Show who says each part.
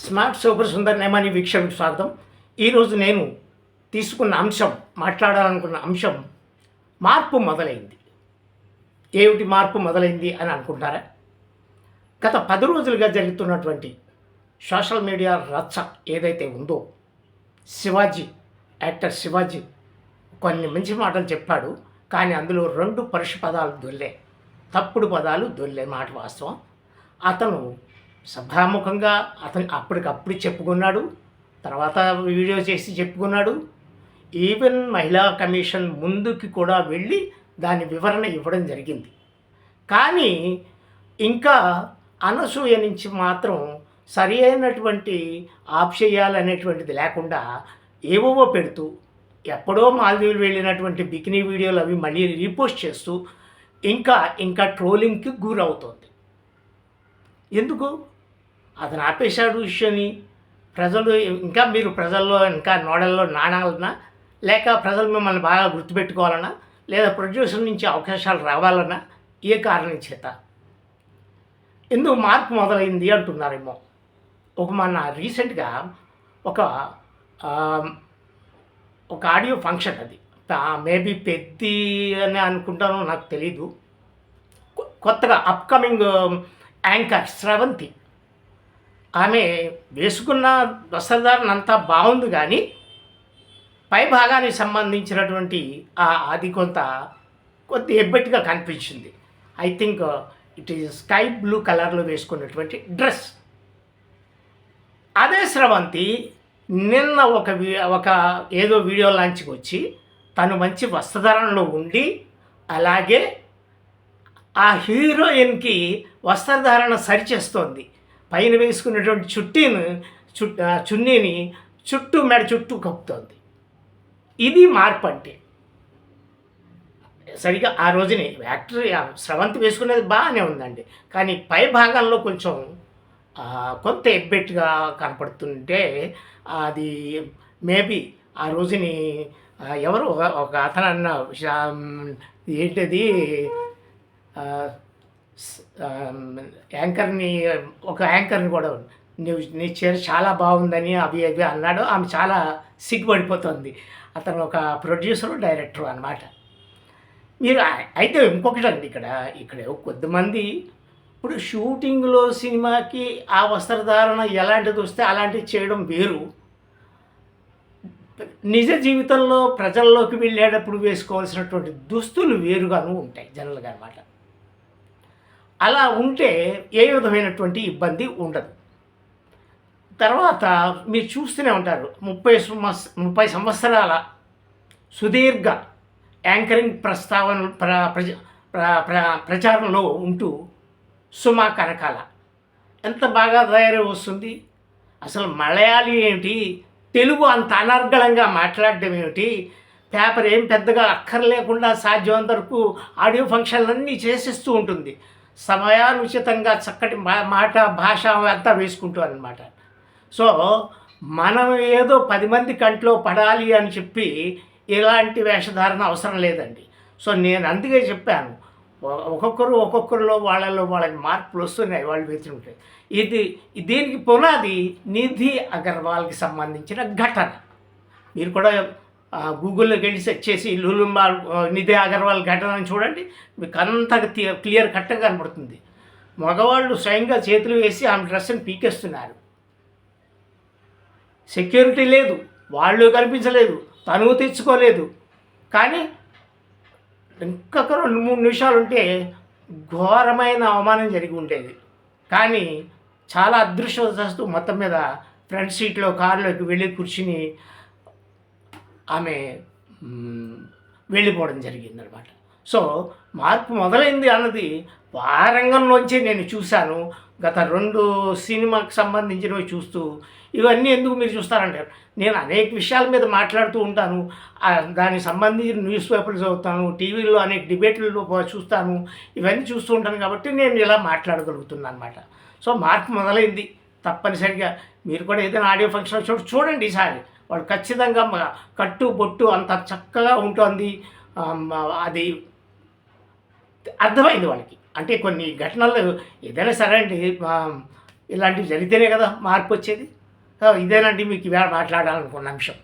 Speaker 1: Smart super Sundar నేమని వీక్షణకు స్వాగతం. ఈరోజు నేను తీసుకున్న అంశం, మాట్లాడాలనుకున్న అంశం మార్పు మొదలైంది. ఏమిటి మార్పు మొదలైంది అని అనుకుంటారా? గత 10 రోజులుగా జరుగుతున్నటువంటి సోషల్ మీడియా రచ్చ ఏదైతే ఉందో, యాక్టర్ శివాజీ కొన్ని మంచి మాటలు చెప్పాడు. కానీ అందులో 2 పరుష పదాలు దొర్లే, తప్పుడు పదాలు దొర్లే మాట వాస్తవం. అతను సభాముఖంగా అప్పటికప్పుడు చెప్పుకున్నాడు, తర్వాత వీడియో చేసి చెప్పుకున్నాడు. ఈవెన్ మహిళా కమిషన్ ముందుకి కూడా వెళ్ళి దాని వివరణ ఇవ్వడం జరిగింది. కానీ ఇంకా అనసూయ నుంచి మాత్రం సరి అయినటువంటి ఆప్షేయాలనేటువంటిది లేకుండా ఏవేవో పెడుతూ, ఎప్పుడో మాల్దీవులు వెళ్ళినటువంటి బికినీ వీడియోలు అవి మళ్ళీ రీపోస్ట్ చేస్తూ ఇంకా ట్రోలింగ్కి గురవుతోంది. ఎందుకు? అతను ఆపేశాడు ఇష్యూని. ప్రజలు మీరు ప్రజల్లో ఇంకా నోడల్లో నానాలన్నా, లేక ప్రజలు మిమ్మల్ని బాగా గుర్తుపెట్టుకోవాలన్నా, లేదా ప్రొడ్యూసర్ నుంచి అవకాశాలు రావాలన్నా, ఏ కారణం చేత ఎందుకు మార్పు మొదలైంది అంటున్నారేమో. మన రీసెంట్గా ఒక ఆడియో ఫంక్షన్, అది మేబీ పెద్ది అని అనుకుంటానో నాకు తెలీదు, కొత్తగా అప్కమింగ్ యాంకర్ స్రవంతి, ఆమె వేసుకున్న వస్త్రధారణ అంతా బాగుంది, కానీ పై భాగానికి సంబంధించినటువంటి అది కొంత ఎబ్బెట్టుగా కనిపించింది. I think it is sky blue కలర్లో వేసుకున్నటువంటి డ్రెస్. అదే స్రవంతి నిన్న ఒక ఏదో వీడియో లాంచ్కి వచ్చి తను మంచి వస్త్రధారణలో ఉండి, అలాగే ఆ హీరోయిన్కి వస్త్రధారణ సరిచేస్తోంది. పైన వేసుకున్నటువంటి చున్నీని మెడ చుట్టూ కప్పుతోంది. ఇది మార్పు అంటే. సరిగా ఆ రోజుని యాక్టర్ స్రవంతి వేసుకునేది బాగానే ఉందండి, కానీ పై భాగంలో కొంత ఎబ్బెట్టుగా కనపడుతుంటే అది మేబీ ఆ రోజుని ఎవరు ఒక అతను అన్న ఏంటది, ఒక యాంకర్ని కూడా నీ చీర చాలా బాగుందని అవి అన్నాడు. ఆమె చాలా సిగ్గుపడిపోతుంది. అతను ఒక ప్రొడ్యూసరు, డైరెక్టరు అన్నమాట. మీరు అయితే ఇంకొకటి అండి, ఇక్కడ కొద్దిమంది ఇప్పుడు షూటింగ్లో సినిమాకి ఆ వస్త్రధారణ ఎలాంటిది వస్తే అలాంటివి చేయడం వేరు, నిజ జీవితంలో ప్రజల్లోకి వెళ్ళేటప్పుడు వేసుకోవాల్సినటువంటి దుస్తులు వేరుగాను ఉంటాయి జనరల్గా అన్నమాట. అలా ఉంటే ఏ విధమైనటువంటి ఇబ్బంది ఉండదు. తర్వాత మీరు చూస్తూనే ఉంటారు, 30 సంవత్సరాల సుదీర్ఘ యాంకరింగ్ ప్రచారంలో ఉంటూ సుమా కనకాల ఎంత బాగా తయారై వస్తుంది. అసలు మలయాళీ ఏమిటి, తెలుగు అంత అనర్గళంగా మాట్లాడడం ఏమిటి, పేపర్ ఏం పెద్దగా అక్కర్లేకుండా సాధ్యమంత వరకు ఆడియో ఫంక్షన్లన్నీ చేసేస్తూ ఉంటుంది. సమయానుచితంగా చక్కటి భాష అంతా వేసుకుంటూ అన్నమాట. సో మనం ఏదో 10 మంది కంట్లో పడాలి అని చెప్పి ఇలాంటి వేషధారణ అవసరం లేదండి. సో నేను అందుకే చెప్పాను, ఒక్కొక్కరిలో వాళ్ళకి మార్పులు వస్తున్నాయి, వాళ్ళు వెతులుంటాయి. దీనికి పునాది నిధి అగర్వాల్కి సంబంధించిన ఘటన. మీరు కూడా గూగుల్లోకి వెళ్ళి సెర్చ్ చేసి లులుమాల్ నిధి అగర్వాల్ ఘటన అని చూడండి, మీకు అంత క్లియర్ కట్గా కనపడుతుంది. మగవాళ్ళు స్వయంగా చేతులు వేసి ఆమె డ్రెస్ని పీకేస్తున్నారు. సెక్యూరిటీ లేదు, వాళ్ళు కనిపించలేదు, తను తెచ్చుకోలేదు. కానీ ఇంకొక 2-3 నిమిషాలు ఉంటే ఘోరమైన అవమానం జరిగి ఉండేది. కానీ చాలా అదృష్టవశాత్తు మొత్తం మీద ఫ్రంట్ సీట్లో కారులోకి వెళ్ళి కూర్చుని ఆమె వెళ్ళిపోవడం జరిగిందనమాట. సో మార్పు మొదలైంది అన్నది ఆ రంగంలోంచి నేను చూశాను. గత 2 సినిమాకి సంబంధించినవి చూస్తూ, ఇవన్నీ ఎందుకు మీరు చూస్తారంటారు, నేను అనేక విషయాల మీద మాట్లాడుతూ ఉంటాను, దానికి సంబంధించిన న్యూస్ పేపర్లు చదువుతాను, టీవీలో అనేక డిబేట్లలో చూస్తాను, ఇవన్నీ చూస్తూ ఉంటాను కాబట్టి నేను ఇలా మాట్లాడగలుగుతున్నాను అనమాట. సో మార్పు మొదలైంది తప్పనిసరిగా. మీరు కూడా ఏదైనా ఆడియో ఫంక్షన్ చూడండి ఈసారి, వాళ్ళు ఖచ్చితంగా కట్టు బొట్టు అంత చక్కగా ఉంటుంది. అది అర్థమైంది వాళ్ళకి. అంటే కొన్ని ఘటనలు ఏదైనా సరే అండి, ఇలాంటివి జరిగితేనే కదా మార్పు వచ్చేది. ఇదేనండి మీకు ఇవాళ మాట్లాడాలనుకున్న అంశం.